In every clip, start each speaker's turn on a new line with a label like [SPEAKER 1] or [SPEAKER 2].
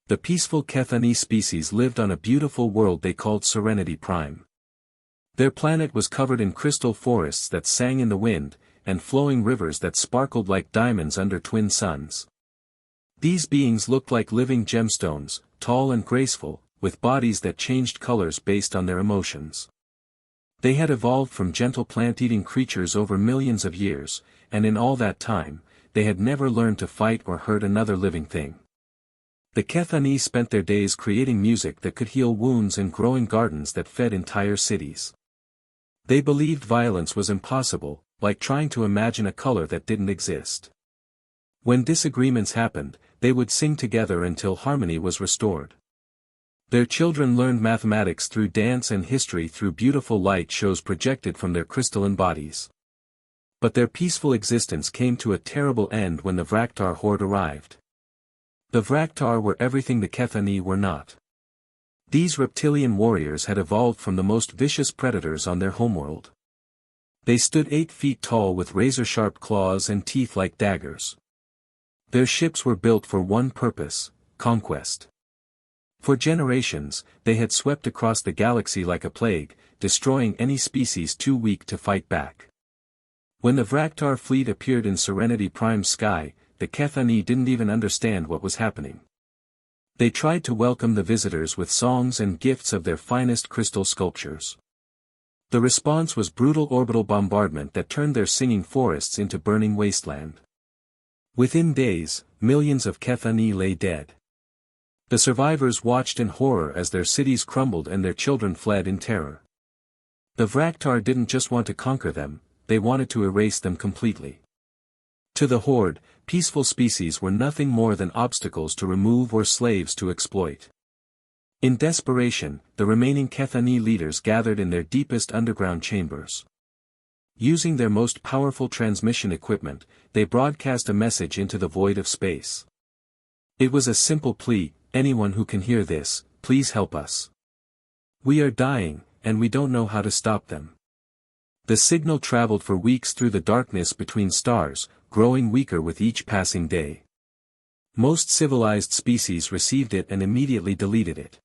[SPEAKER 1] The peaceful Kethani species lived on a beautiful world they called Serenity Prime. Their planet was covered in crystal forests that sang in the wind, and flowing rivers that sparkled like diamonds under twin suns. These beings looked like living gemstones, tall and graceful, with bodies that changed colors based on their emotions. They had evolved from gentle plant-eating creatures over millions of years, and in all that time, they had never learned to fight or hurt another living thing. The Kethani spent their days creating music that could heal wounds and growing gardens that fed entire cities. They believed violence was impossible, like trying to imagine a color that didn't exist. When disagreements happened, they would sing together until harmony was restored. Their children learned mathematics through dance and history through beautiful light shows projected from their crystalline bodies. But their peaceful existence came to a terrible end when the Vraktar horde arrived. The Vraktar were everything the Kethani were not. These reptilian warriors had evolved from the most vicious predators on their homeworld. They stood 8 feet tall with razor-sharp claws and teeth like daggers. Their ships were built for one purpose: conquest. For generations, they had swept across the galaxy like a plague, destroying any species too weak to fight back. When the Vraktar fleet appeared in Serenity Prime's sky, the Kethani didn't even understand what was happening. They tried to welcome the visitors with songs and gifts of their finest crystal sculptures. The response was brutal orbital bombardment that turned their singing forests into burning wasteland. Within days, millions of Kethani lay dead. The survivors watched in horror as their cities crumbled and their children fled in terror. The Vraktar didn't just want to conquer them, they wanted to erase them completely. To the horde, peaceful species were nothing more than obstacles to remove or slaves to exploit. In desperation, the remaining Kethani leaders gathered in their deepest underground chambers. Using their most powerful transmission equipment, they broadcast a message into the void of space. It was a simple plea: anyone who can hear this, please help us. We are dying, and we don't know how to stop them. The signal traveled for weeks through the darkness between stars, growing weaker with each passing day. Most civilized species received it and immediately deleted it.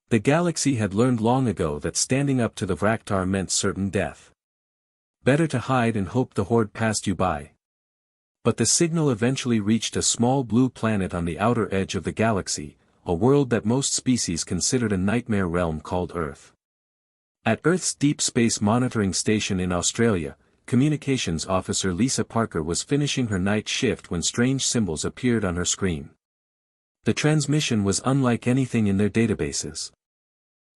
[SPEAKER 1] The galaxy had learned long ago that standing up to the Vraktar meant certain death. Better to hide and hope the horde passed you by. But the signal eventually reached a small blue planet on the outer edge of the galaxy, a world that most species considered a nightmare realm called Earth. At Earth's Deep Space Monitoring Station in Australia, Communications Officer Lisa Parker was finishing her night shift when strange symbols appeared on her screen. The transmission was unlike anything in their databases.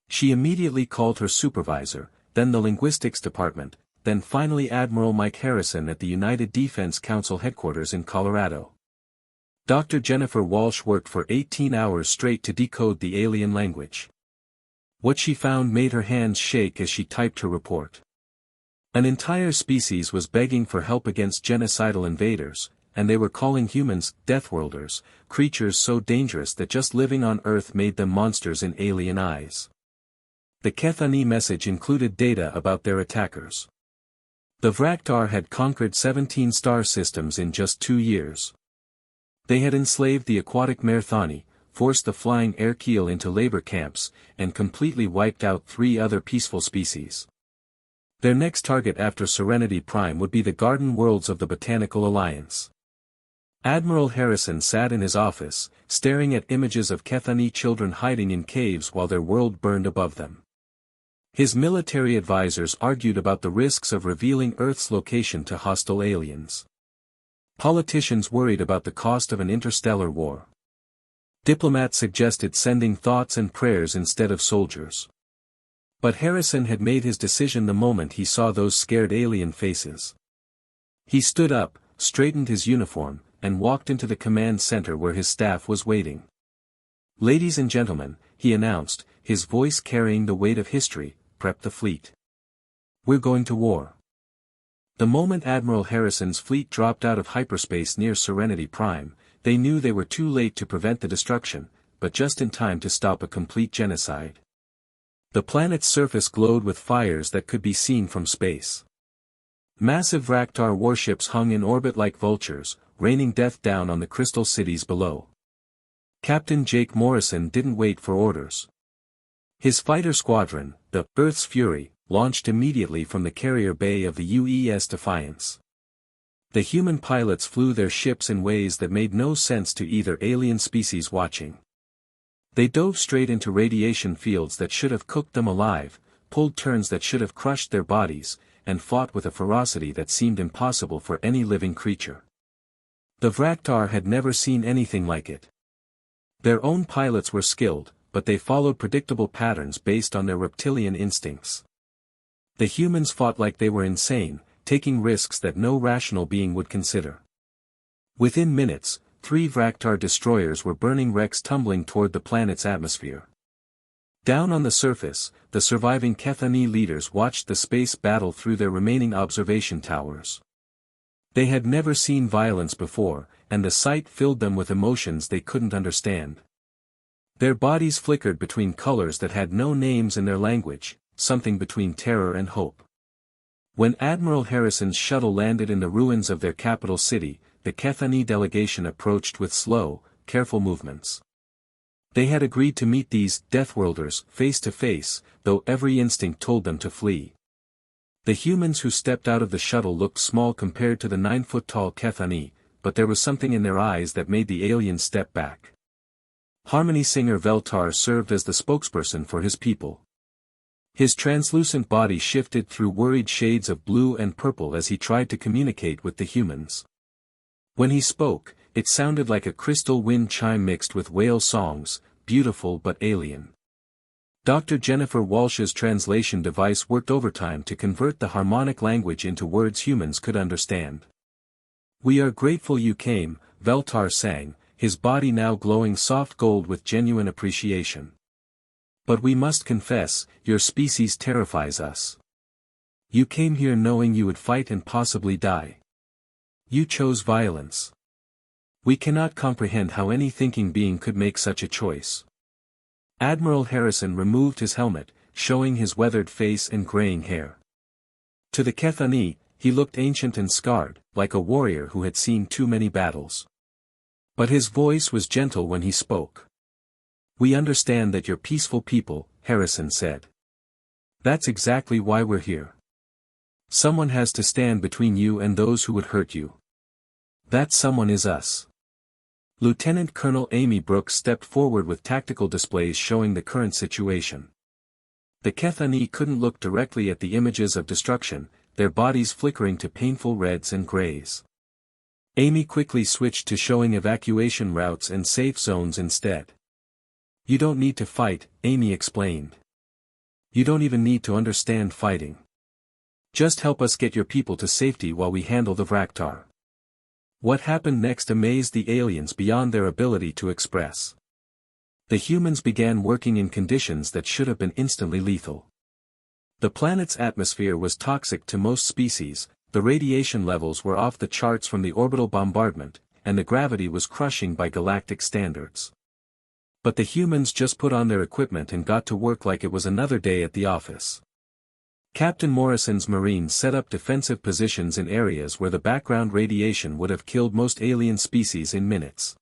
[SPEAKER 1] She immediately called her supervisor, then the linguistics department, then finally Admiral Mike Harrison at the United Defense Council headquarters in Colorado. Dr. Jennifer Walsh worked for 18 hours straight to decode the alien language. What she found made her hands shake as she typed her report. An entire species was begging for help against genocidal invaders, and they were calling humans Deathworlders, creatures so dangerous that just living on Earth made them monsters in alien eyes. The Kethani message included data about their attackers. The Vraktar had conquered 17 star systems in just 2 years. They had enslaved the aquatic Merthani, forced the flying Airkeel into labor camps, and completely wiped out 3 other peaceful species. Their next target after Serenity Prime would be the garden worlds of the Botanical Alliance. Admiral Harrison sat in his office, staring at images of Kethani children hiding in caves while their world burned above them. His military advisors argued about the risks of revealing Earth's location to hostile aliens. Politicians worried about the cost of an interstellar war. Diplomats suggested sending thoughts and prayers instead of soldiers. But Harrison had made his decision the moment he saw those scared alien faces. He stood up, straightened his uniform, and walked into the command center where his staff was waiting. "Ladies and gentlemen," he announced, his voice carrying the weight of history, "prep the fleet. We're going to war." The moment Admiral Harrison's fleet dropped out of hyperspace near Serenity Prime, they knew they were too late to prevent the destruction, but just in time to stop a complete genocide. The planet's surface glowed with fires that could be seen from space. Massive Vraktar warships hung in orbit like vultures, raining death down on the crystal cities below. Captain Jake Morrison didn't wait for orders. His fighter squadron, the Earth's Fury, launched immediately from the carrier bay of the UES Defiance. The human pilots flew their ships in ways that made no sense to either alien species watching. They dove straight into radiation fields that should have cooked them alive, pulled turns that should have crushed their bodies, and fought with a ferocity that seemed impossible for any living creature. The Vraktar had never seen anything like it. Their own pilots were skilled, but they followed predictable patterns based on their reptilian instincts. The humans fought like they were insane, taking risks that no rational being would consider. Within minutes, 3 Vraktar destroyers were burning wrecks tumbling toward the planet's atmosphere. Down on the surface, the surviving Kethani leaders watched the space battle through their remaining observation towers. They had never seen violence before, and the sight filled them with emotions they couldn't understand. Their bodies flickered between colors that had no names in their language, something between terror and hope. When Admiral Harrison's shuttle landed in the ruins of their capital city, the Kethani delegation approached with slow, careful movements. They had agreed to meet these Deathworlders face to face, though every instinct told them to flee. The humans who stepped out of the shuttle looked small compared to the 9-foot-tall Kethani, but there was something in their eyes that made the aliens step back. Harmony singer Veltar served as the spokesperson for his people. His translucent body shifted through worried shades of blue and purple as he tried to communicate with the humans. When he spoke, it sounded like a crystal wind chime mixed with whale songs, beautiful but alien. Dr. Jennifer Walsh's translation device worked overtime to convert the harmonic language into words humans could understand. "We are grateful you came," Veltar sang, his body now glowing soft gold with genuine appreciation. "But we must confess, your species terrifies us. You came here knowing you would fight and possibly die. You chose violence. We cannot comprehend how any thinking being could make such a choice." Admiral Harrison removed his helmet, showing his weathered face and graying hair. To the Kethani, he looked ancient and scarred, like a warrior who had seen too many battles. But his voice was gentle when he spoke. "We understand that you're peaceful people," Harrison said. "That's exactly why we're here. Someone has to stand between you and those who would hurt you. That someone is us." Lieutenant Colonel Amy Brooks stepped forward with tactical displays showing the current situation. The Kethani couldn't look directly at the images of destruction, their bodies flickering to painful reds and grays. Amy quickly switched to showing evacuation routes and safe zones instead. "You don't need to fight," Amy explained. "You don't even need to understand fighting. Just help us get your people to safety while we handle the Vraktar." What happened next amazed the aliens beyond their ability to express. The humans began working in conditions that should have been instantly lethal. The planet's atmosphere was toxic to most species, the radiation levels were off the charts from the orbital bombardment, and the gravity was crushing by galactic standards. But the humans just put on their equipment and got to work like it was another day at the office. Captain Morrison's Marines set up defensive positions in areas where the background radiation would have killed most alien species in minutes.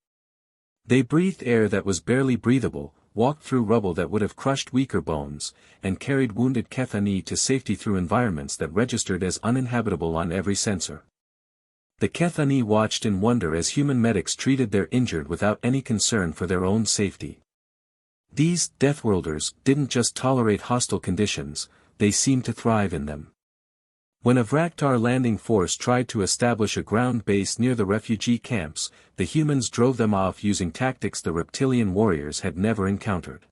[SPEAKER 1] They breathed air that was barely breathable, walked through rubble that would have crushed weaker bones, and carried wounded Kethani to safety through environments that registered as uninhabitable on every sensor. The Kethani watched in wonder as human medics treated their injured without any concern for their own safety. These Deathworlders didn't just tolerate hostile conditions, they seemed to thrive in them. When a Vraktar landing force tried to establish a ground base near the refugee camps, the humans drove them off using tactics the reptilian warriors had never encountered.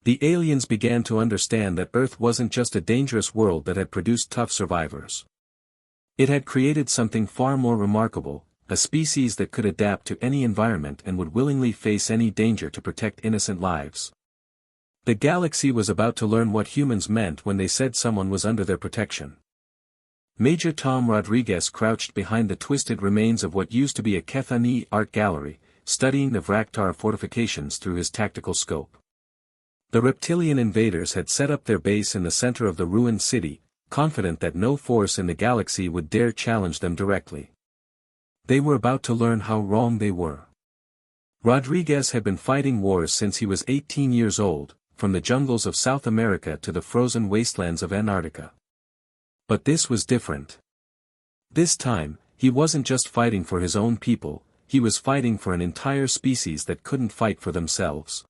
[SPEAKER 1] The aliens began to understand that Earth wasn't just a dangerous world that had produced tough survivors. It had created something far more remarkable, a species that could adapt to any environment and would willingly face any danger to protect innocent lives. The galaxy was about to learn what humans meant when they said someone was under their protection. Major Tom Rodriguez crouched behind the twisted remains of what used to be a Kethani art gallery, studying the Vraktar fortifications through his tactical scope. The reptilian invaders had set up their base in the center of the ruined city, confident that no force in the galaxy would dare challenge them directly. They were about to learn how wrong they were. Rodriguez had been fighting wars since he was 18 years old, from the jungles of South America to the frozen wastelands of Antarctica. But this was different. This time, he wasn't just fighting for his own people, he was fighting for an entire species that couldn't fight for themselves.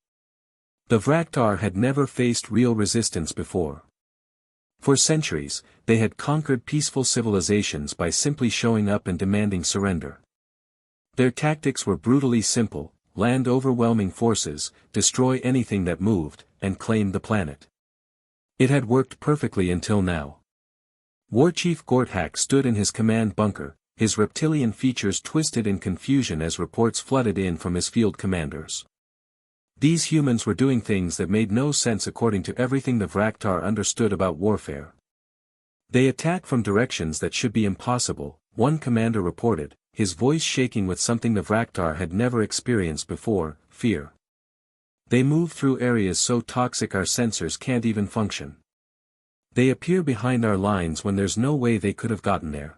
[SPEAKER 1] The Vraktar had never faced real resistance before. For centuries, they had conquered peaceful civilizations by simply showing up and demanding surrender. Their tactics were brutally simple: land overwhelming forces, destroy anything that moved, and claim the planet. It had worked perfectly until now. War Chief Gorthak stood in his command bunker, his reptilian features twisted in confusion as reports flooded in from his field commanders. These humans were doing things that made no sense according to everything the Vraktar understood about warfare. They attack from directions that should be impossible, one commander reported, his voice shaking with something the Vraktar had never experienced before: fear. They move through areas so toxic our sensors can't even function. They appear behind our lines when there's no way they could have gotten there.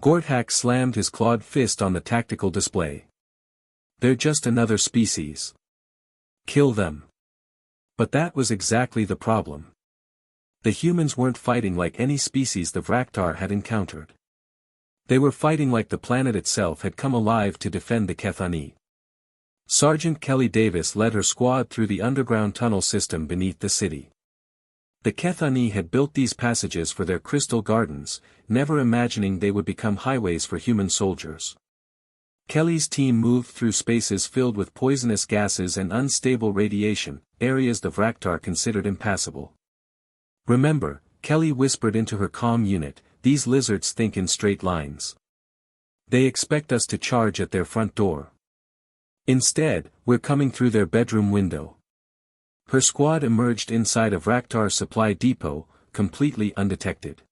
[SPEAKER 1] Gorthak slammed his clawed fist on the tactical display. They're just another species. Kill them. But that was exactly the problem. The humans weren't fighting like any species the Vraktar had encountered. They were fighting like the planet itself had come alive to defend the Kethani. Sergeant Kelly Davis led her squad through the underground tunnel system beneath the city. The Kethani had built these passages for their crystal gardens, never imagining they would become highways for human soldiers. Kelly's team moved through spaces filled with poisonous gases and unstable radiation, areas the Vraktar considered impassable. "Remember," Kelly whispered into her comm unit, "these lizards think in straight lines. They expect us to charge at their front door. Instead, we're coming through their bedroom window." Her squad emerged inside a Vraktar supply depot, completely undetected.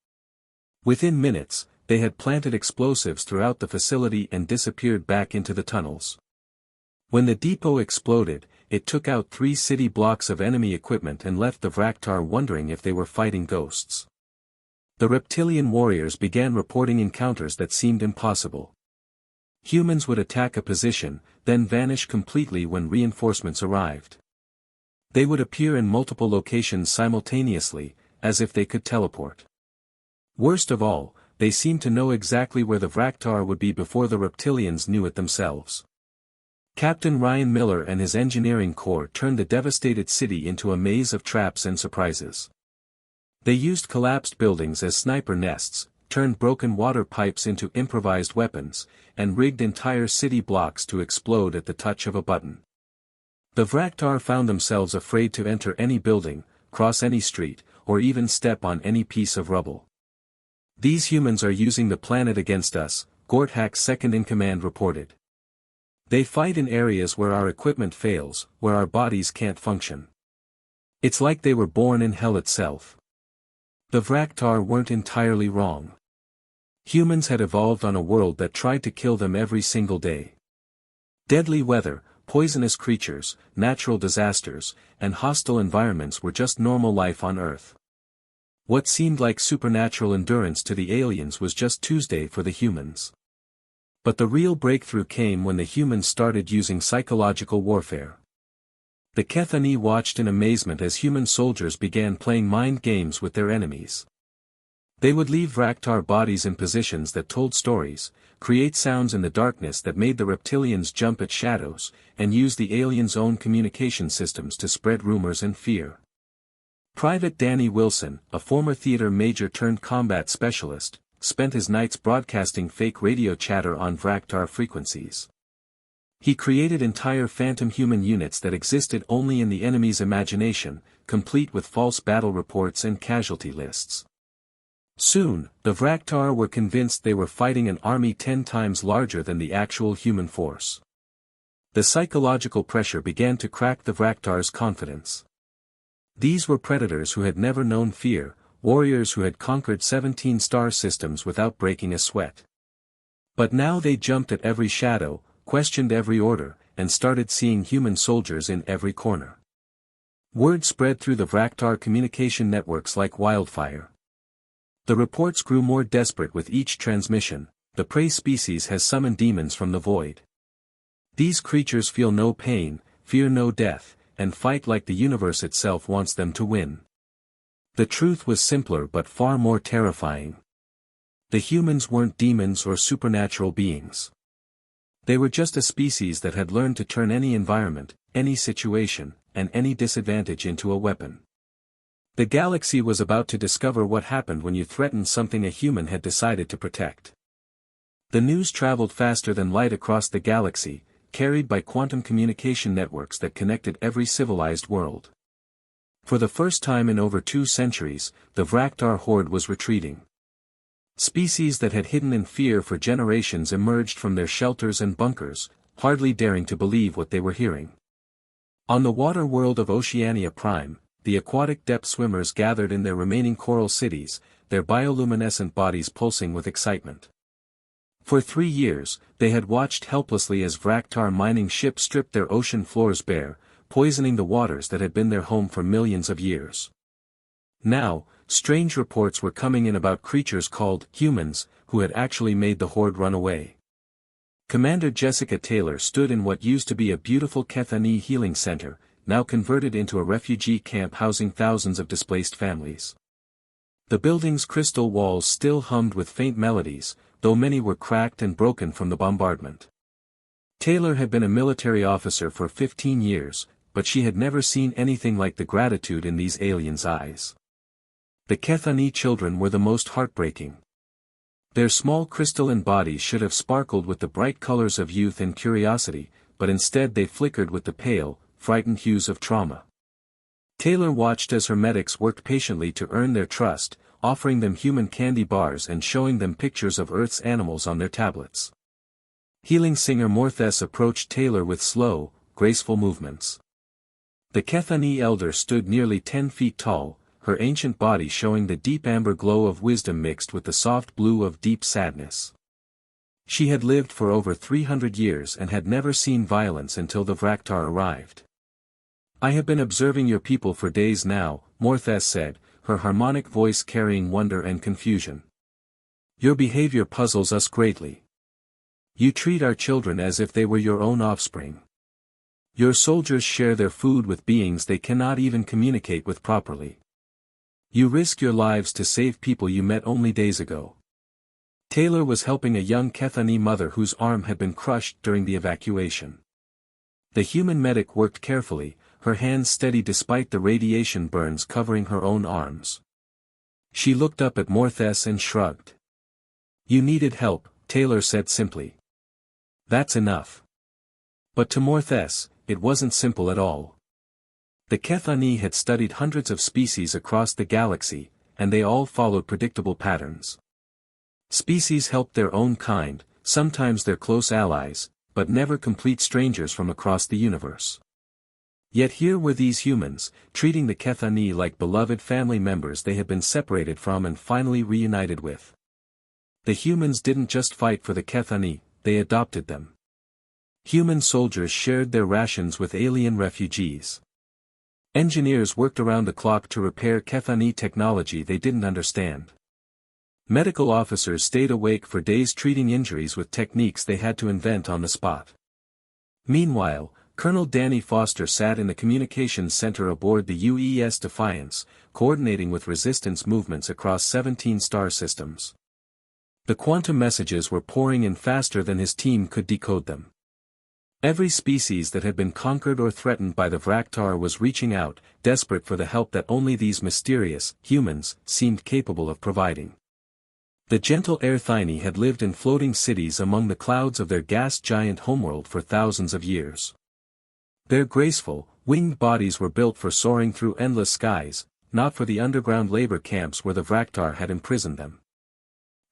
[SPEAKER 1] Within minutes, they had planted explosives throughout the facility and disappeared back into the tunnels. When the depot exploded, it took out 3 city blocks of enemy equipment and left the Vraktar wondering if they were fighting ghosts. The reptilian warriors began reporting encounters that seemed impossible. Humans would attack a position, then vanish completely when reinforcements arrived. They would appear in multiple locations simultaneously, as if they could teleport. Worst of all, they seemed to know exactly where the Vraktar would be before the reptilians knew it themselves. Captain Ryan Miller and his engineering corps turned the devastated city into a maze of traps and surprises. They used collapsed buildings as sniper nests, turned broken water pipes into improvised weapons, and rigged entire city blocks to explode at the touch of a button. The Vraktar found themselves afraid to enter any building, cross any street, or even step on any piece of rubble. "These humans are using the planet against us," Gorthak's second-in-command reported. "They fight in areas where our equipment fails, where our bodies can't function. It's like they were born in hell itself." The Vraktar weren't entirely wrong. Humans had evolved on a world that tried to kill them every single day. Deadly weather, poisonous creatures, natural disasters, and hostile environments were just normal life on Earth. What seemed like supernatural endurance to the aliens was just Tuesday for the humans. But the real breakthrough came when the humans started using psychological warfare. The Kethani watched in amazement as human soldiers began playing mind games with their enemies. They would leave Vraktar bodies in positions that told stories, create sounds in the darkness that made the reptilians jump at shadows, and use the aliens' own communication systems to spread rumors and fear. Private Danny Wilson, a former theater major turned combat specialist, spent his nights broadcasting fake radio chatter on Vraktar frequencies. He created entire phantom human units that existed only in the enemy's imagination, complete with false battle reports and casualty lists. Soon, the Vraktar were convinced they were fighting an army 10 times larger than the actual human force. The psychological pressure began to crack the Vraktar's confidence. These were predators who had never known fear, warriors who had conquered 17 star systems without breaking a sweat. But now they jumped at every shadow, questioned every order, and started seeing human soldiers in every corner. Word spread through the Vraktar communication networks like wildfire. The reports grew more desperate with each transmission: "The prey species has summoned demons from the void. These creatures feel no pain, fear no death, and fight like the universe itself wants them to win. The truth was simpler but far more terrifying. The humans weren't demons or supernatural beings. They were just a species that had learned to turn any environment, any situation, and any disadvantage into a weapon. The galaxy was about to discover what happened when you threatened something a human had decided to protect. The news traveled faster than light across the galaxy, carried by quantum communication networks that connected every civilized world. For the first time in over 2 centuries, the Vraktar horde was retreating. Species that had hidden in fear for generations emerged from their shelters and bunkers, hardly daring to believe what they were hearing. On the water world of Oceania Prime, the aquatic depth swimmers gathered in their remaining coral cities, their bioluminescent bodies pulsing with excitement. For 3 years, they had watched helplessly as Vraktar mining ships stripped their ocean floors bare, poisoning the waters that had been their home for millions of years. Now, strange reports were coming in about creatures called humans, who had actually made the horde run away. Commander Jessica Taylor stood in what used to be a beautiful Kethani healing center, now converted into a refugee camp housing thousands of displaced families. The building's crystal walls still hummed with faint melodies, though many were cracked and broken from the bombardment. Taylor had been a military officer for 15 years, but she had never seen anything like the gratitude in these aliens' eyes. The Kethani children were the most heartbreaking. Their small crystalline bodies should have sparkled with the bright colors of youth and curiosity, but instead they flickered with the pale, frightened hues of trauma. Taylor watched as her medics worked patiently to earn their trust, offering them human candy bars and showing them pictures of Earth's animals on their tablets. Healing singer Morthes approached Taylor with slow, graceful movements. The Kethani elder stood nearly 10 feet tall, her ancient body showing the deep amber glow of wisdom mixed with the soft blue of deep sadness. She had lived for over 300 years and had never seen violence until the Vraktar arrived. "I have been observing your people for days now," Morthes said, her harmonic voice carrying wonder and confusion. "Your behavior puzzles us greatly. You treat our children as if they were your own offspring. Your soldiers share their food with beings they cannot even communicate with properly. You risk your lives to save people you met only days ago." Taylor was helping a young Kethani mother whose arm had been crushed during the evacuation. The human medic worked carefully, her hands steady despite the radiation burns covering her own arms. She looked up at Morthes and shrugged. "You needed help," Taylor said simply. "That's enough." But to Morthes, it wasn't simple at all. The Kethani had studied hundreds of species across the galaxy, and they all followed predictable patterns. Species helped their own kind, sometimes their close allies, but never complete strangers from across the universe. Yet here were these humans, treating the Kethani like beloved family members they had been separated from and finally reunited with. The humans didn't just fight for the Kethani, they adopted them. Human soldiers shared their rations with alien refugees. Engineers worked around the clock to repair Kethani technology they didn't understand. Medical officers stayed awake for days treating injuries with techniques they had to invent on the spot. Meanwhile, Colonel Danny Foster sat in the communications center aboard the UES Defiance, coordinating with resistance movements across 17 star systems. The quantum messages were pouring in faster than his team could decode them. Every species that had been conquered or threatened by the Vraktar was reaching out, desperate for the help that only these mysterious humans seemed capable of providing. The gentle Airthini had lived in floating cities among the clouds of their gas giant homeworld for thousands of years. Their graceful, winged bodies were built for soaring through endless skies, not for the underground labor camps where the Vraktar had imprisoned them.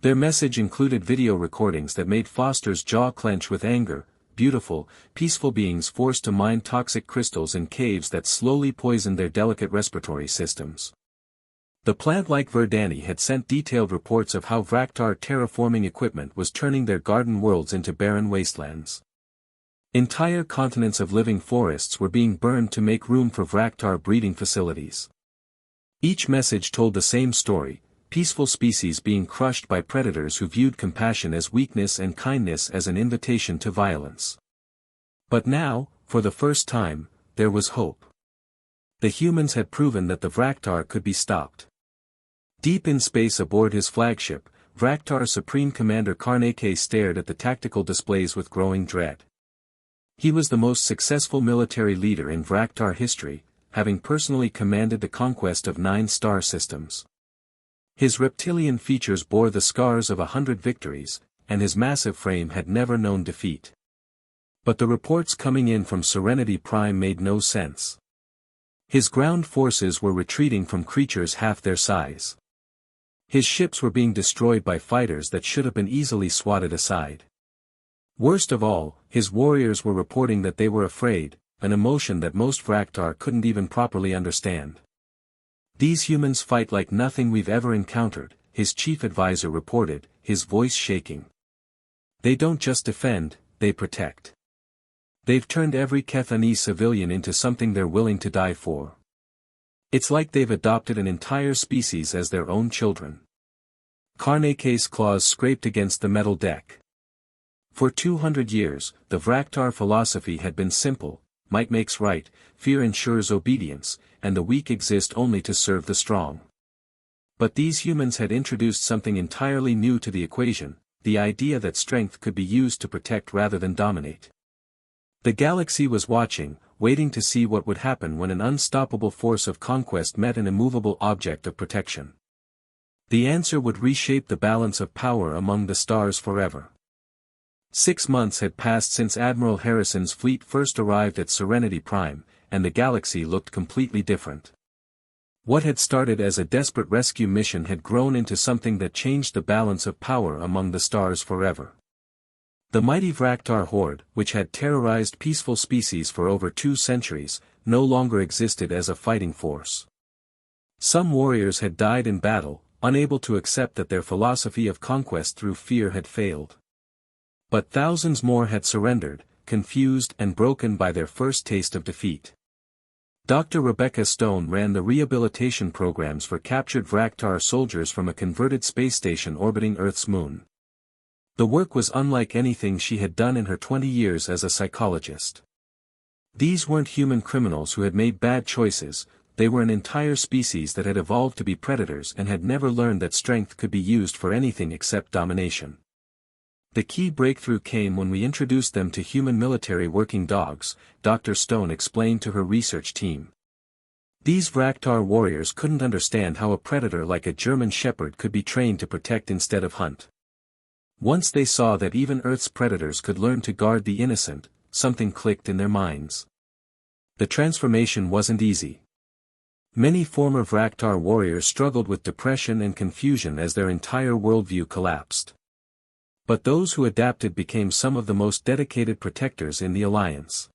[SPEAKER 1] Their message included video recordings that made Foster's jaw clench with anger: beautiful, peaceful beings forced to mine toxic crystals in caves that slowly poisoned their delicate respiratory systems. The plant-like Verdani had sent detailed reports of how Vraktar terraforming equipment was turning their garden worlds into barren wastelands. Entire continents of living forests were being burned to make room for Vraktar breeding facilities. Each message told the same story: peaceful species being crushed by predators who viewed compassion as weakness and kindness as an invitation to violence. But now, for the first time, there was hope. The humans had proven that the Vraktar could be stopped. Deep in space aboard his flagship, Vraktar Supreme Commander Karnake stared at the tactical displays with growing dread. He was the most successful military leader in Vraktar history, having personally commanded the conquest of 9 star systems. His reptilian features bore the scars of 100 victories, and his massive frame had never known defeat. But the reports coming in from Serenity Prime made no sense. His ground forces were retreating from creatures half their size. His ships were being destroyed by fighters that should have been easily swatted aside. Worst of all, his warriors were reporting that they were afraid, an emotion that most Vraktar couldn't even properly understand. "These humans fight like nothing we've ever encountered," his chief advisor reported, his voice shaking. "They don't just defend, they protect. They've turned every Kethani civilian into something they're willing to die for. It's like they've adopted an entire species as their own children." Karnake's claws scraped against the metal deck. For 200 years, the Vraktar philosophy had been simple: might makes right, fear ensures obedience, and the weak exist only to serve the strong. But these humans had introduced something entirely new to the equation, the idea that strength could be used to protect rather than dominate. The galaxy was watching, waiting to see what would happen when an unstoppable force of conquest met an immovable object of protection. The answer would reshape the balance of power among the stars forever. 6 months had passed since Admiral Harrison's fleet first arrived at Serenity Prime, and the galaxy looked completely different. What had started as a desperate rescue mission had grown into something that changed the balance of power among the stars forever. The mighty Vraktar horde, which had terrorized peaceful species for over 2 centuries, no longer existed as a fighting force. Some warriors had died in battle, unable to accept that their philosophy of conquest through fear had failed. But thousands more had surrendered, confused and broken by their first taste of defeat. Dr. Rebecca Stone ran the rehabilitation programs for captured Vraktar soldiers from a converted space station orbiting Earth's moon. The work was unlike anything she had done in her 20 years as a psychologist. These weren't human criminals who had made bad choices, they were an entire species that had evolved to be predators and had never learned that strength could be used for anything except domination. The key breakthrough came when we introduced them to human military working dogs, Dr. Stone explained to her research team. These Vraktar warriors couldn't understand how a predator like a German Shepherd could be trained to protect instead of hunt. Once they saw that even Earth's predators could learn to guard the innocent, something clicked in their minds. The transformation wasn't easy. Many former Vraktar warriors struggled with depression and confusion as their entire worldview collapsed. But those who adapted became some of the most dedicated protectors in the Alliance.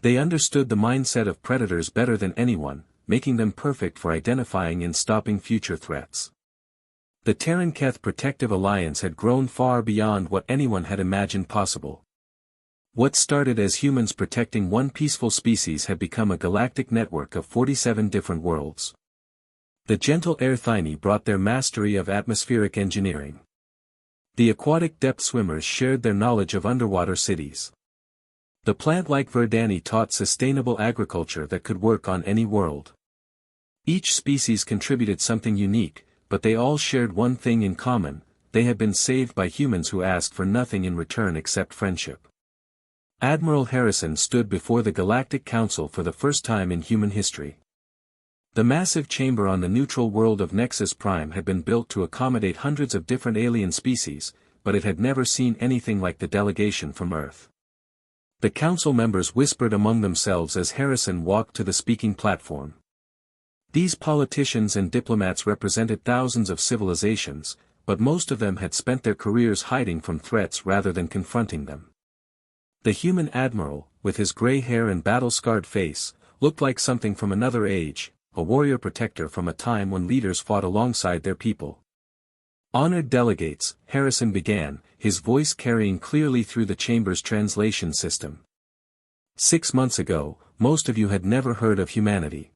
[SPEAKER 1] They understood the mindset of predators better than anyone, making them perfect for identifying and stopping future threats. The Terran-Keth Protective Alliance had grown far beyond what anyone had imagined possible. What started as humans protecting one peaceful species had become a galactic network of 47 different worlds. The gentle Airthini brought their mastery of atmospheric engineering. The aquatic depth swimmers shared their knowledge of underwater cities. The plant-like Verdani taught sustainable agriculture that could work on any world. Each species contributed something unique, but they all shared one thing in common: they had been saved by humans who asked for nothing in return except friendship. Admiral Harrison stood before the Galactic Council for the first time in human history. The massive chamber on the neutral world of Nexus Prime had been built to accommodate hundreds of different alien species, but it had never seen anything like the delegation from Earth. The council members whispered among themselves as Harrison walked to the speaking platform. These politicians and diplomats represented thousands of civilizations, but most of them had spent their careers hiding from threats rather than confronting them. The human admiral, with his gray hair and battle-scarred face, looked like something from another age, a warrior protector from a time when leaders fought alongside their people. Honored delegates, Harrison began, his voice carrying clearly through the chamber's translation system. 6 months ago, most of you had never heard of humanity.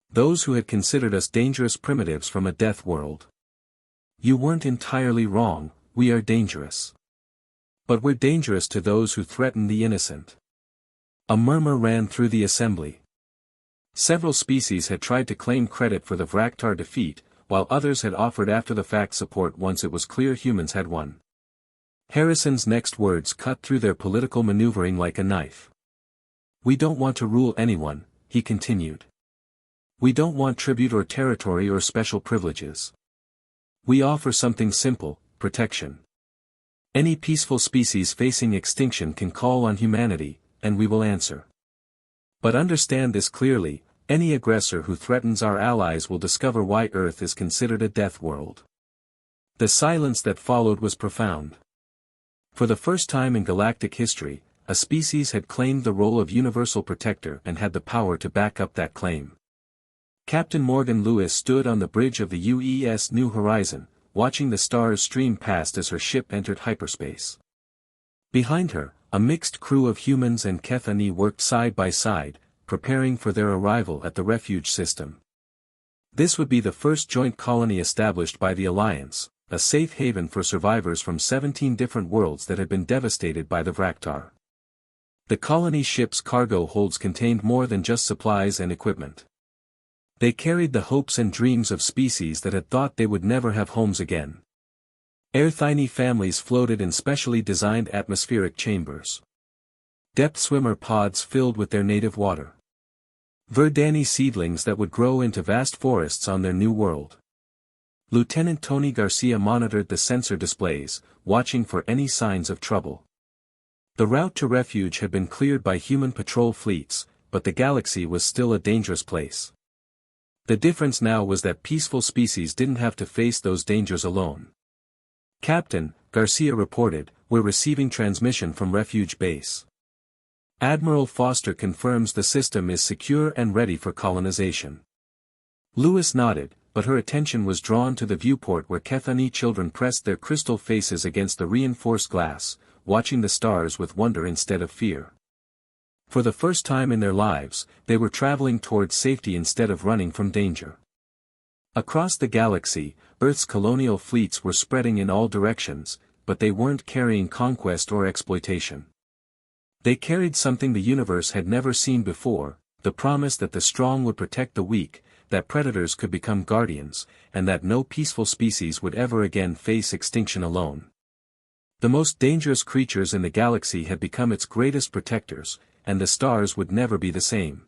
[SPEAKER 1] Those who had considered us dangerous primitives from a death world. You weren't entirely wrong, we are dangerous. But we're dangerous to those who threaten the innocent. A murmur ran through the assembly. Several species had tried to claim credit for the Vraktar defeat, while others had offered after-the-fact support once it was clear humans had won. Harrison's next words cut through their political maneuvering like a knife. "We don't want to rule anyone," he continued. "We don't want tribute or territory or special privileges. We offer something simple: protection. Any peaceful species facing extinction can call on humanity, and we will answer. But understand this clearly: any aggressor who threatens our allies will discover why Earth is considered a death world." The silence that followed was profound. For the first time in galactic history, a species had claimed the role of universal protector and had the power to back up that claim. Captain Morgan Lewis stood on the bridge of the UES New Horizon, watching the stars stream past as her ship entered hyperspace. Behind her, a mixed crew of humans and Kethani worked side by side, preparing for their arrival at the refuge system. This would be the first joint colony established by the Alliance, a safe haven for survivors from 17 different worlds that had been devastated by the Vraktar. The colony ship's cargo holds contained more than just supplies and equipment. They carried the hopes and dreams of species that had thought they would never have homes again. Airthini families floated in specially designed atmospheric chambers. Depth swimmer pods filled with their native water. Verdani seedlings that would grow into vast forests on their new world. Lieutenant Tony Garcia monitored the sensor displays, watching for any signs of trouble. The route to refuge had been cleared by human patrol fleets, but the galaxy was still a dangerous place. The difference now was that peaceful species didn't have to face those dangers alone. "Captain," Garcia reported, "we're receiving transmission from Refuge Base. Admiral Foster confirms the system is secure and ready for colonization." Lewis nodded, but her attention was drawn to the viewport where Kethani children pressed their crystal faces against the reinforced glass, watching the stars with wonder instead of fear. For the first time in their lives, they were traveling towards safety instead of running from danger. Across the galaxy, Earth's colonial fleets were spreading in all directions, but they weren't carrying conquest or exploitation. They carried something the universe had never seen before: the promise that the strong would protect the weak, that predators could become guardians, and that no peaceful species would ever again face extinction alone. The most dangerous creatures in the galaxy had become its greatest protectors, and the stars would never be the same.